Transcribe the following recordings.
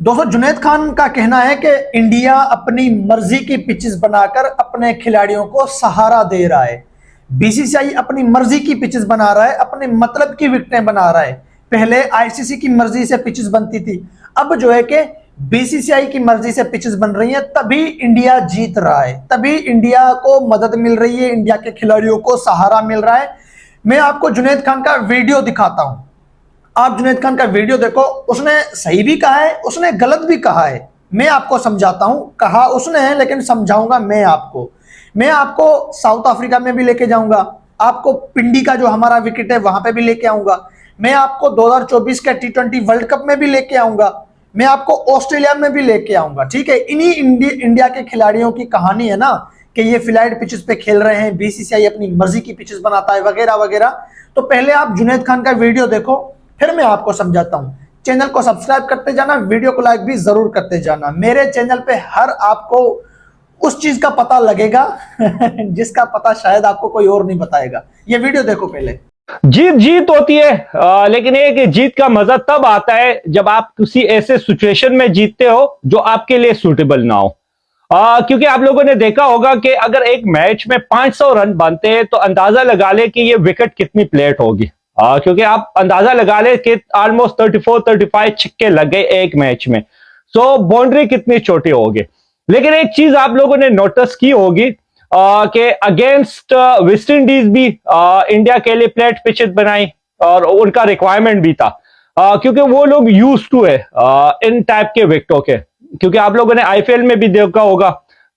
दोस्तों, जुनैद खान का कहना है कि इंडिया अपनी मर्जी की पिचेस बनाकर अपने खिलाड़ियों को सहारा दे रहा है। बीसीसीआई अपनी मर्जी की पिचेस बना रहा है, अपने मतलब की विकेटें बना रहा है। पहले आईसीसी की मर्जी से पिचेस बनती थी, अब जो है कि बीसीसीआई की मर्जी से पिचेस बन रही हैं, तभी इंडिया जीत रहा है, तभी इंडिया को मदद मिल रही है, इंडिया के खिलाड़ियों को सहारा मिल रहा है। मैं आपको जुनैद खान का वीडियो दिखाता हूं, आप जुनैद खान का वीडियो देखो। उसने सही भी कहा है, उसने गलत भी कहा है। मैं आपको समझाता हूं, कहा उसने है लेकिन समझाऊंगा मैं आपको। मैं आपको साउथ अफ्रीका में भी लेके जाऊंगा, आपको पिंडी का जो हमारा विकेट है वहां पे भी लेके आऊंगा, मैं आपको 2024 के T20 वर्ल्ड कप में भी लेके आऊंगा, मैं आपको ऑस्ट्रेलिया में भी लेके आऊंगा। ठीक है, इन्हीं इंडिया के खिलाड़ियों की कहानी है ना कि ये फ्लैट पिचेस पे खेल रहे हैं, बीसीसीआई अपनी मर्जी की पिचेस बनाता है वगैरह वगैरह। तो पहले आप जुनैद खान का वीडियो देखो, फिर मैं आपको समझाता हूं। चैनल को सब्सक्राइब करते जाना, वीडियो को लाइक भी जरूर करते जाना। मेरे चैनल पे हर आपको उस चीज का पता लगेगा जिसका पता शायद आपको कोई और नहीं बताएगा। ये वीडियो देखो पहले। जीत जीत होती है, लेकिन एक जीत का मजा तब आता है जब आप किसी ऐसे सिचुएशन में जीतते हो जो आपके लिए सूटेबल ना हो। क्योंकि आप लोगों ने देखा होगा कि अगर एक मैच में 500 रन बनते हैं तो अंदाजा लगा ले कि ये विकेट कितनी प्लेट होगी। क्योंकि आप अंदाजा लगा ले कि ऑलमोस्ट 34-35 छक्के लग गए एक मैच में, सो बाउंड्री कितनी छोटी होगी। लेकिन एक चीज आप लोगों ने नोटिस की होगी कि अगेंस्ट वेस्ट इंडीज भी इंडिया के लिए प्लेट पिचेस बनाई और उनका रिक्वायरमेंट भी था, क्योंकि वो लोग यूज टू है इन टाइप के विकेटों के। क्योंकि आप लोगों ने आईपीएल में भी देखा होगा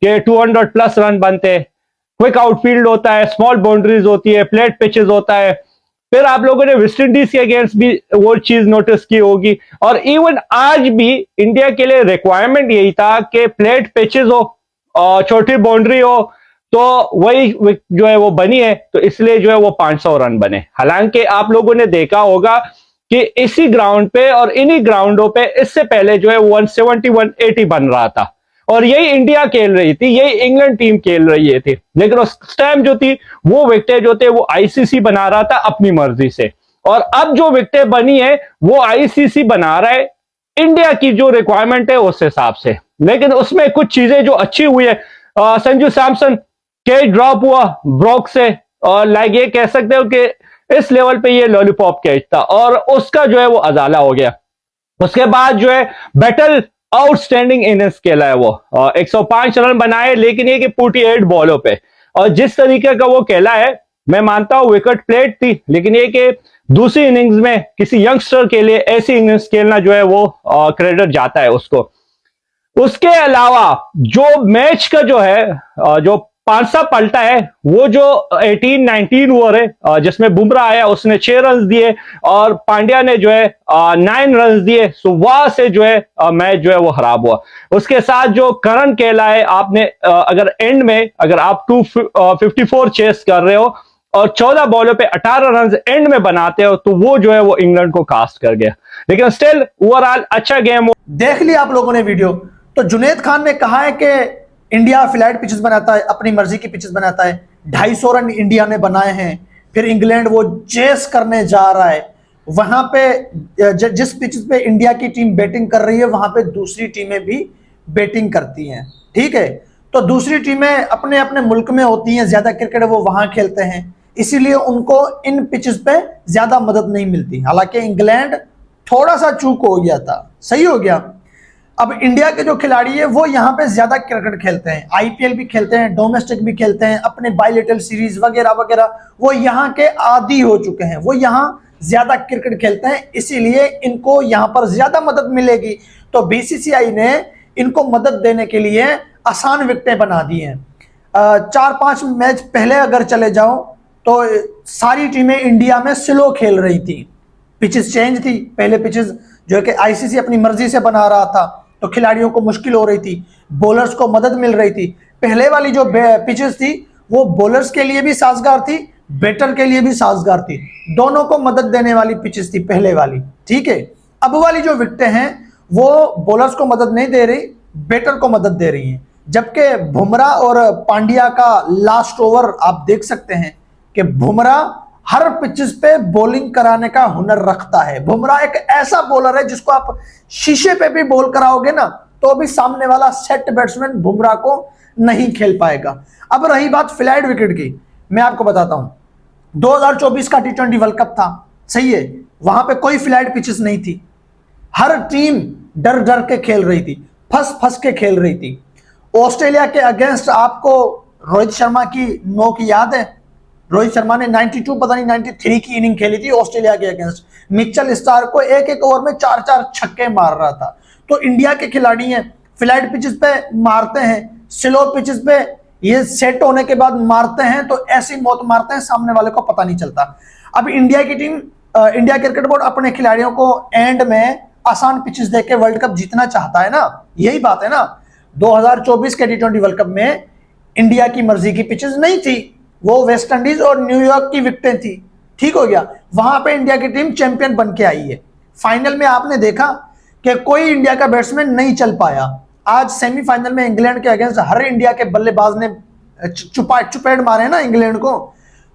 कि 200 प्लस रन बनते हैं, क्विक आउटफील्ड होता है, स्मॉल बाउंड्रीज होती है, प्लेट पिचेस होता है। फिर आप लोगों ने वेस्ट इंडीज के अगेंस्ट भी वो चीज नोटिस की होगी, और इवन आज भी इंडिया के लिए रिक्वायरमेंट यही था कि प्लेट पिचेस हो और छोटी बाउंड्री हो, तो वही जो है वो बनी है, तो इसलिए जो है वो 500 रन बने। हालांकि आप लोगों ने देखा होगा कि इसी ग्राउंड पे और इन्हीं ग्राउंडों पे इससे पहले जो है 170-180 बन रहा था, और यही इंडिया खेल रही थी, यही इंग्लैंड टीम खेल रही थी। लेकिन उस टाइम जो थी वो विकेटें जो थे वो आईसीसी बना रहा था अपनी मर्जी से, और अब जो विकेटें बनी है वो आईसीसी बना रहा है इंडिया की जो रिक्वायरमेंट है उस हिसाब से। लेकिन उसमें कुछ चीजें जो अच्छी हुई है, संजू सैमसन कैच ड्रॉप हुआ ब्रॉक से, और लाइक ये कह सकते हो कि इस लेवल पे ये लॉलीपॉप कैच था और उसका जो है वो अजाला हो गया। उसके बाद जो है बैटल आउटस्टैंडिंग इनिंग्स खेला है वो, 105 रन बनाए, लेकिन ये कि 48 बॉलों पे, और जिस तरीके का वो खेला है मैं मानता हूं विकेट प्लेट थी, लेकिन ये कि दूसरी इनिंग्स में किसी यंगस्टर के लिए ऐसी इनिंग्स खेलना जो है वो क्रेडिट जाता है उसको। उसके अलावा जो मैच का जो है जो पांसा पलटा है, वो जो 18-19 ओवर है जिसमें बुमराह आया उसने 6 रन दिए और पांड्या ने जो है 9 रन दिए, सो वहां से जो है मैच जो है वो खराब हुआ। उसके साथ जो करन खेला है आपने, अगर एंड में अगर आप 254 चेस कर रहे हो और 14 बॉलों पे 18 रन एंड में बनाते हो, तो वो जो है वो इंग्लैंड को कास्ट कर गया। लेकिन स्टिल ओवरऑल अच्छा गेम। देख लिया आप लोगों ने वीडियो। तो जुनैद खान ने कहा है कि इंडिया फ्लैट पिचेस बनाता है, अपनी मर्जी की पिचेस बनाता है। 250 रन इंडिया ने बनाए हैं, फिर इंग्लैंड वो चेस करने जा रहा है। वहां पे जिस पिचेस पे इंडिया की टीम बैटिंग कर रही है वहां पे दूसरी टीमें भी बैटिंग करती हैं। ठीक है, तो दूसरी टीमें अपने अपने मुल्क में होती हैं, ज्यादा क्रिकेट वो वहां खेलते हैं, इसीलिए उनको इन पिचेस पे ज्यादा मदद नहीं मिलती। हालांकि इंग्लैंड थोड़ा सा चूक हो गया था, सही हो गया। अब इंडिया के जो खिलाड़ी है वो यहाँ पे ज्यादा क्रिकेट खेलते हैं, आईपीएल भी खेलते हैं, डोमेस्टिक भी खेलते हैं, अपने बायलेटरल सीरीज वगैरह वगैरह, वो यहाँ के आदी हो चुके हैं, वो यहाँ ज्यादा क्रिकेट खेलते हैं, इसीलिए इनको यहाँ पर ज्यादा मदद मिलेगी। तो बीसीसीआई ने इनको मदद देने के लिए आसान विकेटें बना दी हैं। 4-5 मैच पहले अगर चले जाओ तो सारी टीमें इंडिया में स्लो खेल रही थी, पिचेस चेंज थी। पहले पिचेस जो है कि आईसीसी अपनी मर्जी से बना रहा था, तो खिलाड़ियों को मुश्किल हो रही थी, बॉलर्स को मदद मिल रही थी। पहले वाली जो पिचेस थी वो बॉलर्स के लिए भी साजगार थी, बैटर के लिए भी साजगार थी, दोनों को मदद देने वाली पिचेस थी पहले वाली। ठीक है, अब वाली जो विकेटें हैं वो बॉलर्स को मदद नहीं दे रही, बैटर को मदद दे रही हैं। जबकि बुमराह और पांड्या का लास्ट ओवर आप देख सकते हैं कि बुमराह हर पिचेस पे बॉलिंग कराने का हुनर रखता है। बुमराह एक ऐसा बॉलर है जिसको आप शीशे पे भी बॉल कराओगे ना तो भी सामने वाला सेट बैट्समैन बुमराह को नहीं खेल पाएगा। अब रही बात फ्लैट विकेट की, मैं आपको बताता हूं 2024 का T20 वर्ल्ड कप था, सही है, वहां पे कोई फ्लैट पिचेस नहीं थी, हर टीम डर डर के खेल रही थी, फंस फंस के खेल रही थी। ऑस्ट्रेलिया के अगेंस्ट आपको रोहित शर्मा की नोक याद है, रोहित शर्मा ने 92 पता नहीं 93 की इनिंग खेली थी ऑस्ट्रेलिया के अगेंस्ट, मिचेल स्टार को एक एक ओवर में 4-4 छक्के मार रहा था। तो इंडिया के खिलाड़ी हैं, फ्लैट पिचेस पे मारते हैं, स्लो पिचेस पे ये सेट होने के बाद मारते हैं तो ऐसी मौत मारते हैं सामने वाले को पता नहीं चलता। अब इंडिया की टीम, इंडिया क्रिकेट बोर्ड अपने खिलाड़ियों को एंड में आसान पिचेस देके वर्ल्ड कप जीतना चाहता है ना, यही बात है ना। 2024 के T20 वर्ल्ड कप में इंडिया की मर्जी की पिचेस नहीं थी, वो वेस्ट इंडीज और न्यूयॉर्क की विकेटें थी, ठीक हो गया। वहां पे इंडिया की टीम चैंपियन बन के आई है। फाइनल में आपने देखा कि कोई इंडिया का बैट्समैन नहीं चल पाया। आज सेमीफाइनल में इंग्लैंड के अगेंस्ट हर इंडिया के बल्लेबाज ने चुपेड़ मारे ना इंग्लैंड को।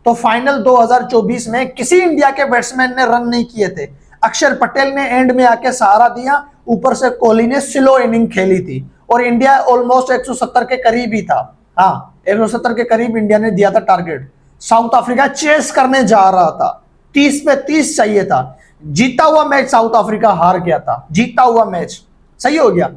तो फाइनल 2024 में किसी इंडिया के बैट्समैन ने रन नहीं किए थे, अक्षर पटेल ने एंड में आके सहारा दिया, ऊपर से कोहली ने स्लो इनिंग खेली थी और इंडिया ऑलमोस्ट 170 के करीब ही था। हाँ, 170 के करीब इंडिया ने दिया था टारगेट। साउथ अफ्रीका चेस करने जा रहा था, 30 पे 30 चाहिए था, जीता हुआ मैच साउथ अफ्रीका हार गया था, जीता हुआ मैच, सही हो गया।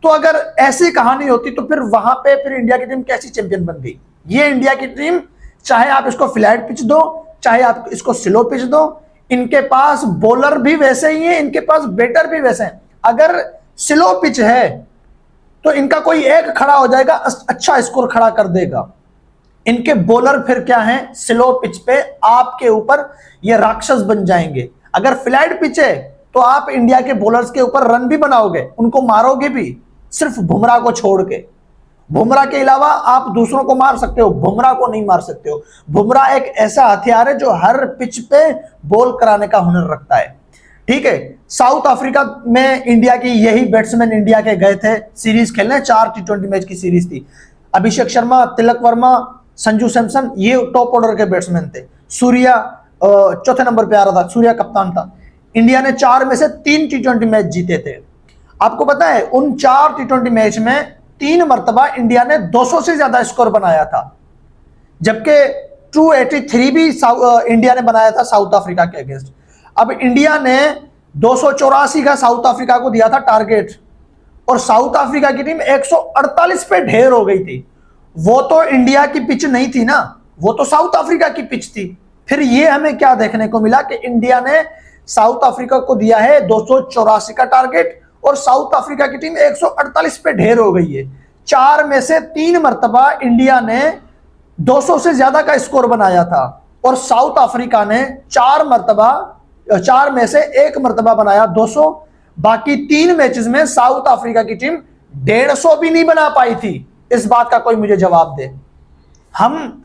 तो अगर ऐसी कहानी होती तो फिर वहां पे फिर इंडिया की टीम कैसी चैंपियन बन गई। ये इंडिया की टीम, चाहे आप इसको फ्लैट पिच दो, चाहे आप इसको स्लो पिच दो, इनके पास बॉलर भी वैसे ही है, इनके पास बैटर भी वैसे हैं। अगर स्लो पिच है तो इनका कोई एक खड़ा हो जाएगा, अच्छा स्कोर खड़ा कर देगा। इनके बॉलर फिर क्या हैं, स्लो पिच पे आपके ऊपर ये राक्षस बन जाएंगे। अगर फ्लैट पिच है तो आप इंडिया के बॉलर्स के ऊपर रन भी बनाओगे, उनको मारोगे भी, सिर्फ बुमराह को छोड़ के। बुमराह के अलावा आप दूसरों को मार सकते हो, बुमराह को नहीं मार सकते हो। बुमराह एक ऐसा हथियार है जो हर पिच पे बॉल कराने का हुनर रखता है, ठीक है। साउथ अफ्रीका में इंडिया की यही बैट्समैन इंडिया के गए थे सीरीज खेलने, 4 T20 मैच की सीरीज थी। अभिषेक शर्मा, तिलक वर्मा, संजू सैमसन, ये टॉप ऑर्डर के बैट्समैन थे। सूर्या चौथे नंबर पे आ रहा था, सूर्या कप्तान था। इंडिया ने 4 में से 3 T20 मैच जीते थे। आपको पता है उन 4 T20 मैच में 3 मरतबा इंडिया ने 200 से ज्यादा स्कोर बनाया था, जबकि 283 भी इंडिया ने बनाया था साउथ अफ्रीका के अगेंस्ट। अब इंडिया ने 284 का साउथ अफ्रीका को दिया था टारगेट और साउथ अफ्रीका की टीम 148 पे ढेर हो गई थी। वो तो इंडिया की पिच नहीं थी ना, वो तो साउथ अफ्रीका की पिच थी। फिर ये हमें क्या देखने को मिला कि इंडिया ने साउथ अफ्रीका को दिया है 284 का टारगेट और साउथ अफ्रीका की टीम 148 पे ढेर हो गई है। 4 में से 3 मरतबा इंडिया ने 200 से ज्यादा का स्कोर बनाया था और साउथ अफ्रीका ने 4 में से 1 मरतबा बनाया 200। बाकी 3 मैचेस में साउथ अफ्रीका की टीम 150 भी नहीं बना पाई थी। इस बात का कोई मुझे जवाब दे। हम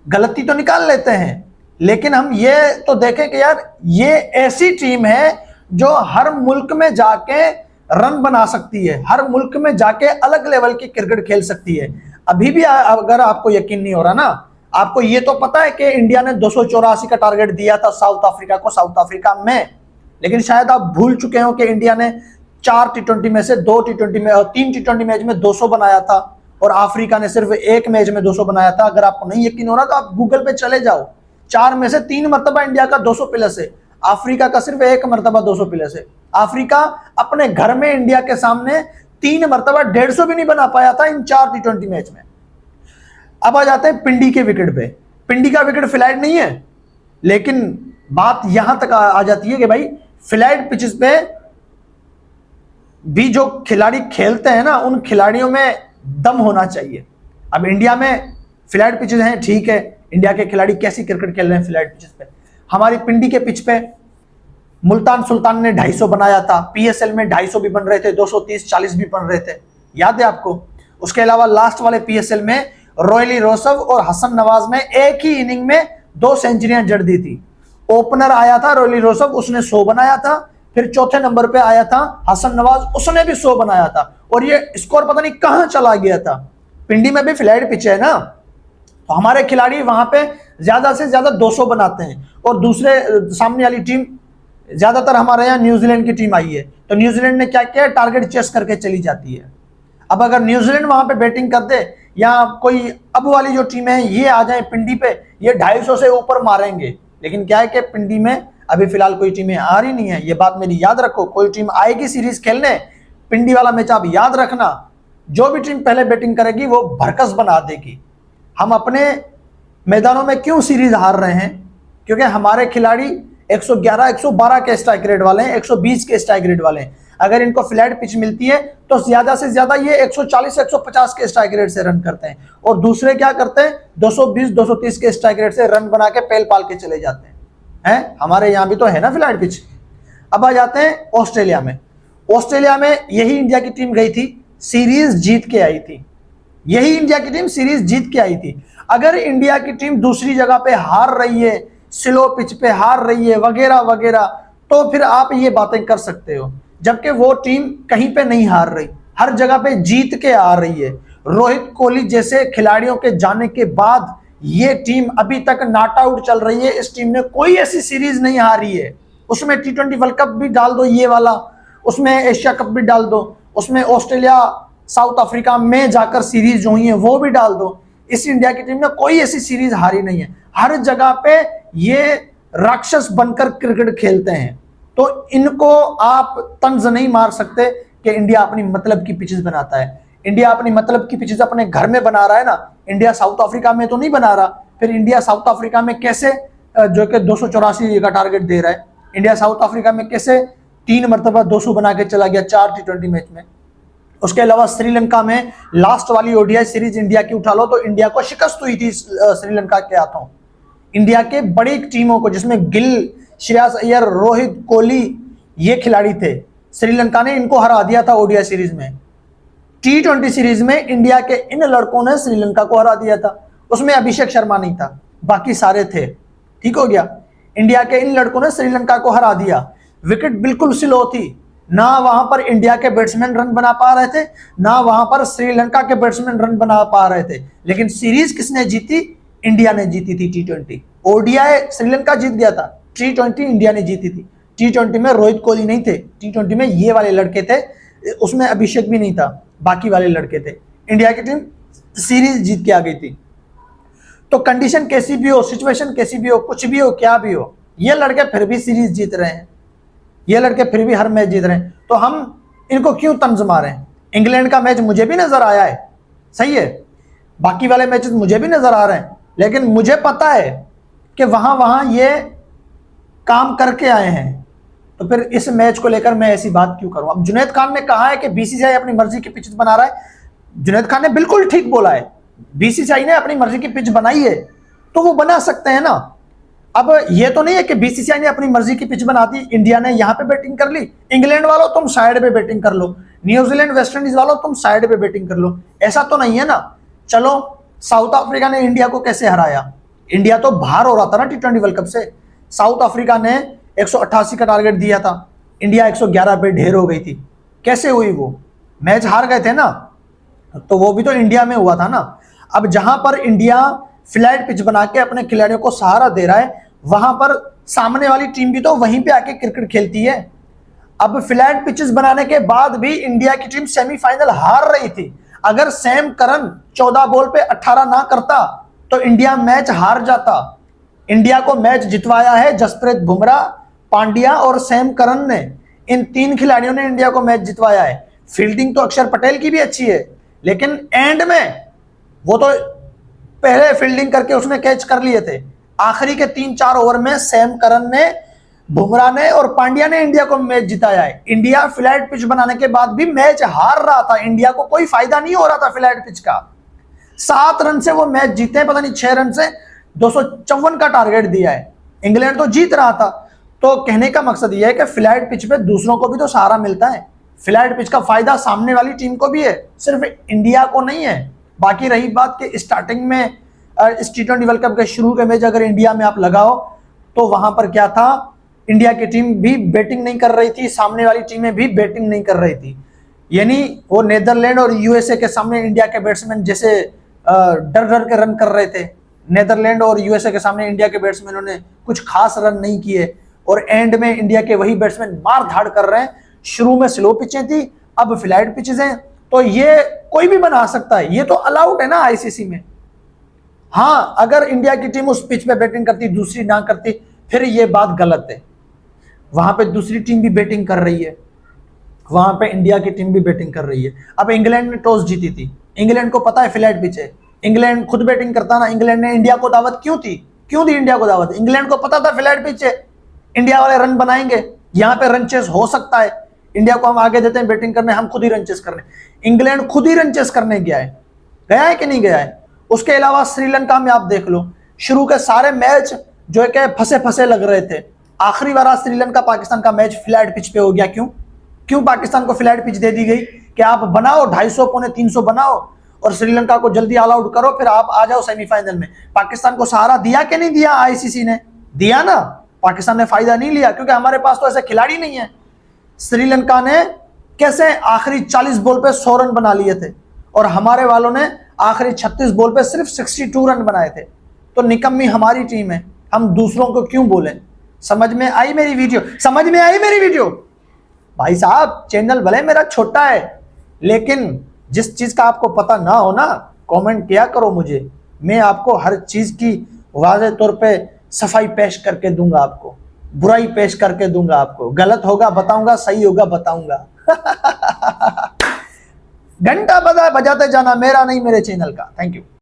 गलती तो निकाल लेते हैं, लेकिन हम ये तो देखें कि यार ये ऐसी टीम है जो हर मुल्क में जाके रन बना सकती है, हर मुल्क में जाके अलग लेवल की क्रिकेट खेल सकती है। अभी भी अगर आपको यकीन नहीं हो रहा ना, आपको ये तो पता है कि इंडिया ने 284 का टारगेट दिया था साउथ अफ्रीका को साउथ अफ्रीका में, लेकिन शायद आप भूल चुके हो कि इंडिया ने 4 T20 में से 2 T20 में और 3 T20 मैच में 200 बनाया था और अफ्रीका ने सिर्फ 1 मैच में 200 बनाया था। अगर आपको नहीं यकीन हो रहा तो आप गूगल पे चले जाओ। 4 में से 3 मरतबा इंडिया का 200 प्लस है, अफ्रीका का सिर्फ 1 मरतबा 200 प्लस है। अफ्रीका अपने घर में इंडिया के सामने 3 मरतबा 150 भी नहीं बना पाया था इन 4 T20 मैच में। अब आ जाते हैं पिंडी के विकेट पे। पिंडी का विकेट फ्लैट नहीं है, लेकिन बात यहां तक आ जाती है कि भाई फ्लैट पिचेस पे भी जो खिलाड़ी खेलते हैं ना, उन खिलाड़ियों में दम होना चाहिए। अब इंडिया में फ्लैट पिचेस हैं, ठीक है, इंडिया के खिलाड़ी कैसी क्रिकेट खेल रहे हैं फ्लैट पिचेस पे। हमारी पिंडी के पिच पे मुल्तान सुल्तान ने 250 बनाया था, पीएसएल में 250 भी बन रहे थे, 230-40 भी बन रहे थे, याद है आपको। उसके अलावा लास्ट वाले पीएसएल में रॉयली रोसव और हसन नवाज ने एक ही इनिंग में 2 सेंचुरियां जड़ दी थी। ओपनर आया था रॉयली रोसव, उसने 100 बनाया था। फिर चौथे नंबर पे आया था हसन नवाज, उसने भी 100 बनाया था और ये स्कोर पता नहीं कहां चला गया था। पिंडी में भी फ्लैट पिच है ना, तो हमारे खिलाड़ी वहां पे ज्यादा से ज्यादा 200 बनाते हैं, और दूसरे सामने वाली टीम, ज्यादातर हमारे यहाँ न्यूजीलैंड की टीम आई है, तो न्यूजीलैंड ने क्या किया, टारगेट चेस करके चली जाती है। अब अगर न्यूजीलैंड वहां पे बैटिंग कर दे, या कोई अब वाली जो टीम है ये आ जाए पिंडी पे, ये 250 से ऊपर मारेंगे। लेकिन क्या है कि पिंडी में अभी फिलहाल कोई टीमें आ रही नहीं है, ये बात मेरी याद रखो। कोई टीम आएगी सीरीज खेलने, पिंडी वाला मैच आप याद रखना, जो भी टीम पहले बैटिंग करेगी वो भरकस बना देगी। हम अपने मैदानों में क्यों सीरीज हार रहे हैं, क्योंकि हमारे खिलाड़ी 111 112 के स्ट्राइक रेट वाले हैं, 120 के स्ट्राइक रेट वाले हैं। अगर इनको फ्लैट पिच मिलती है तो ज्यादा से ज्यादा ये 140 150 के स्ट्राइक रेट से रन करते हैं, और दूसरे क्या करते हैं 220 230 के स्ट्राइक रेट से रन बना के पेल पाल के चले जाते हैं। हमारे यहाँ भी तो है ना फ्लैट पिच। अब आ जाते हैं ऑस्ट्रेलिया में। ऑस्ट्रेलिया में यही इंडिया की टीम गई थी, सीरीज जीत के आई थी। यही इंडिया की टीम सीरीज जीत के आई थी। अगर इंडिया की टीम दूसरी जगह पे हार रही है, स्लो पिच पे हार रही है वगैरह वगैरह, तो फिर आप ये बातें कर सकते हो, जबकि वो टीम कहीं पे नहीं हार रही, हर जगह पे जीत के आ रही है। रोहित कोहली जैसे खिलाड़ियों के जाने के बाद ये टीम अभी तक नॉट आउट चल रही है। इस टीम ने कोई ऐसी सीरीज नहीं हारी है। उसमें T20 वर्ल्ड कप भी डाल दो ये वाला, उसमें एशिया कप भी डाल दो, उसमें ऑस्ट्रेलिया साउथ अफ्रीका में जाकर सीरीज जो हुई है वो भी डाल दो। इस इंडिया की टीम ने कोई ऐसी सीरीज हारी नहीं है। हर जगह पे ये राक्षस बनकर क्रिकेट खेलते हैं, तो इनको आप तंज नहीं मार सकते कि इंडिया अपनी मतलब की पिचेस बनाता है। इंडिया अपनी मतलब की पिचेस अपने घर में बना रहा है ना, इंडिया साउथ अफ्रीका में तो नहीं बना रहा। फिर इंडिया साउथ अफ्रीका में कैसे जो कि 284 का टारगेट दे रहा है, इंडिया साउथ अफ्रीका में कैसे 3 मरतबा 200 बना के चला गया 4 T20 मैच में। उसके अलावा श्रीलंका में लास्ट वाली ओडीआई सीरीज इंडिया की उठा लो तो इंडिया को शिकस्त हुई थी श्रीलंका के हाथों। इंडिया के बड़ी टीमों को, जिसमें गिल, श्रेयस अय्यर, रोहित, कोहली ये खिलाड़ी थे, श्रीलंका ने इनको हरा दिया था ओडीआई सीरीज में। T20 सीरीज में इंडिया के इन लड़कों ने श्रीलंका को हरा दिया था। उसमें अभिषेक शर्मा नहीं था, बाकी सारे थे। ठीक हो गया। इंडिया के इन लड़कों ने श्रीलंका को हरा दिया। विकेट बिल्कुल स्लो थी, ना वहां पर इंडिया के बैट्समैन रन बना पा रहे थे, ना वहां पर श्रीलंका के बैट्समैन रन बना पा रहे थे। लेकिन सीरीज किसने जीती? इंडिया ने जीती थी। T20 ओडीआई श्रीलंका जीत गया था, T20 इंडिया ने जीती थी। T20 में रोहित कोहली नहीं थे, T20 में ये वाले लड़के थे, उसमें अभिषेक भी नहीं था, बाकी वाले लड़के थे। इंडिया की टीम सीरीज जीत के आ गई थी। तो कंडीशन कैसी भी हो, सिचुएशन कैसी भी हो, कुछ भी हो, क्या भी हो, ये लड़के फिर भी सीरीज जीत रहे हैं, ये लड़के फिर भी हर मैच जीत रहे हैं। तो हम इनको क्यों तंज मारें? इंग्लैंड का मैच मुझे भी नजर आया है, सही है, बाकी वाले मैचेस मुझे भी नजर आ रहे हैं, लेकिन मुझे पता है कि वहां ये काम करके आए हैं। तो फिर इस मैच को लेकर मैं ऐसी बात क्यों करूं? अब जुनैद खान ने कहा है कि बीसीसीआई अपनी मर्जी की पिच बना रहा है। जुनैद खान ने बिल्कुल ठीक बोला है, बीसीसीआई ने अपनी मर्जी की पिच बनाई है तो वो बना सकते हैं ना। अब ये तो नहीं है कि बीसीसीआई ने अपनी मर्जी की पिच बना दी, इंडिया ने यहां पे बैटिंग कर ली, इंग्लैंड वालों तुम साइड पे बैटिंग कर लो, न्यूजीलैंड वेस्ट इंडीज वालों तुम साइड पे बैटिंग कर लो, ऐसा तो नहीं है ना। चलो साउथ अफ्रीका ने इंडिया को कैसे हराया? इंडिया तो बाहर हो रहा था ना T20 वर्ल्ड कप से। साउथ अफ्रीका ने 188 का टारगेट दिया था, इंडिया 111 पे ढेर हो गई थी। कैसे हुई? वो मैच हार गए थे ना, तो वो भी तो इंडिया में हुआ था ना। अब जहां पर इंडिया फ्लैट पिच बना के अपने खिलाड़ियों को सहारा दे रहा है, वहां पर सामने वाली टीम भी तो वहीं पे आके क्रिकेट खेलती है। अब फ्लैट पिचेस बनाने के बाद भी इंडिया की टीम सेमीफाइनल हार रही थी। अगर सैम करन 14 बॉल पे 18 ना करता तो इंडिया मैच हार जाता। इंडिया को मैच जितवाया है जसप्रीत बुमराह, पांड्या और सैम करन ने। इन 3 खिलाड़ियों ने इंडिया को मैच जितवाया है। फील्डिंग तो अक्षर पटेल की भी अच्छी है, लेकिन एंड में वो तो पहले फील्डिंग करके उसने कैच कर लिए थे। आखिरी के 3-4 ओवर में सैम करन ने, बुमराह ने और पांड्या ने इंडिया को मैच जिताया है। इंडिया फ्लैट पिच बनाने के बाद भी मैच हार रहा था, इंडिया को कोई फायदा नहीं हो रहा था फ्लैट पिच का। 7 रन से वो मैच जीते, पता नहीं 6 रन से 254 का टारगेट दिया है। इंग्लैंड तो जीत रहा था। तो कहने का मकसद यह है कि फ्लैट पिच पे दूसरों को भी तो सहारा मिलता है। फ्लैट पिच का फायदा सामने वाली टीम को भी है, सिर्फ इंडिया को नहीं है। बाकी रही बात कि स्टार्टिंग में इस T20 वर्ल्ड कप के शुरू के मैच अगर इंडिया में आप लगाओ तो वहां पर क्या था, इंडिया की टीम भी बैटिंग नहीं कर रही थी, सामने वाली टीमें भी बैटिंग नहीं कर रही थी। यानी वो नीदरलैंड और यूएसए के सामने इंडिया के बैट्समैन जैसे डर डर के रन कर रहे थे। नेदरलैंड और यूएसए के सामने इंडिया के बैट्समैनों ने कुछ खास रन नहीं किए और एंड में इंडिया के वही बैट्समैन मार धाड़ कर रहे हैं। शुरू में स्लो पिचें थी, अब फ्लैट पिचेस हैं, तो ये कोई भी बना सकता है, ये तो अलाउड है ना आईसीसी में। हाँ, अगर इंडिया की टीम उस पिच पे बैटिंग करती, दूसरी ना करती, फिर ये बात गलत है। वहां पे दूसरी टीम भी बैटिंग कर रही है, वहां पे इंडिया की टीम भी बैटिंग कर रही है। अब इंग्लैंड ने टॉस जीती थी, इंग्लैंड को पता है फ्लैट पिच है, इंग्लैंड खुद बैटिंग करता ना, इंग्लैंड ने इंडिया को दावत क्यों दी इंडिया को दावत? इंग्लैंड को पता था फ्लैट पिच है, इंडिया वाले रन बनाएंगे, यहाँ पे रन चेस हो सकता है, इंडिया को हम आगे देते हैं बैटिंग करने, हम खुद ही रन चेस करने। इंग्लैंड खुद ही रन चेस करने गया है कि नहीं गया है? उसके अलावा श्रीलंका में आप देख लो, शुरू के सारे मैच जो है कि फंसे फंसे लग रहे थे, आखिरी बार श्रीलंका पाकिस्तान का मैच फ्लैट पिच पे हो गया। क्यों पाकिस्तान को फ्लैट पिच दे दी गई कि आप बनाओ 250 पौने 300 बनाओ और श्रीलंका को जल्दी ऑल आउट करो, फिर आप आ जाओ सेमीफाइनल में। पाकिस्तान को सहारा दिया कि नहीं दिया? आईसीसी ने दिया ना, पाकिस्तान ने फायदा नहीं लिया क्योंकि हमारे पास तो ऐसे खिलाड़ी नहीं है। श्रीलंका ने कैसे आखिरी 40 बॉल पे 100 रन बना लिए थे और हमारे वालों ने आखिरी 36 बॉल पे सिर्फ 62 रन बनाए थे। तो निकम्मी हमारी टीम है, हम दूसरों को क्यों बोलें? समझ में आई मेरी वीडियो? समझ में आई मेरी वीडियो? भाई साहब, चैनल भले मेरा छोटा है, लेकिन जिस चीज का आपको पता ना हो ना, कमेंट किया करो मुझे, मैं आपको हर चीज की वाज़ेह तौर पे सफाई पेश करके दूंगा, आपको बुराई पेश करके दूंगा, आपको गलत होगा बताऊंगा, सही होगा बताऊंगा। घंटा बजाते जाना, मेरा नहीं मेरे चैनल का। Thank you.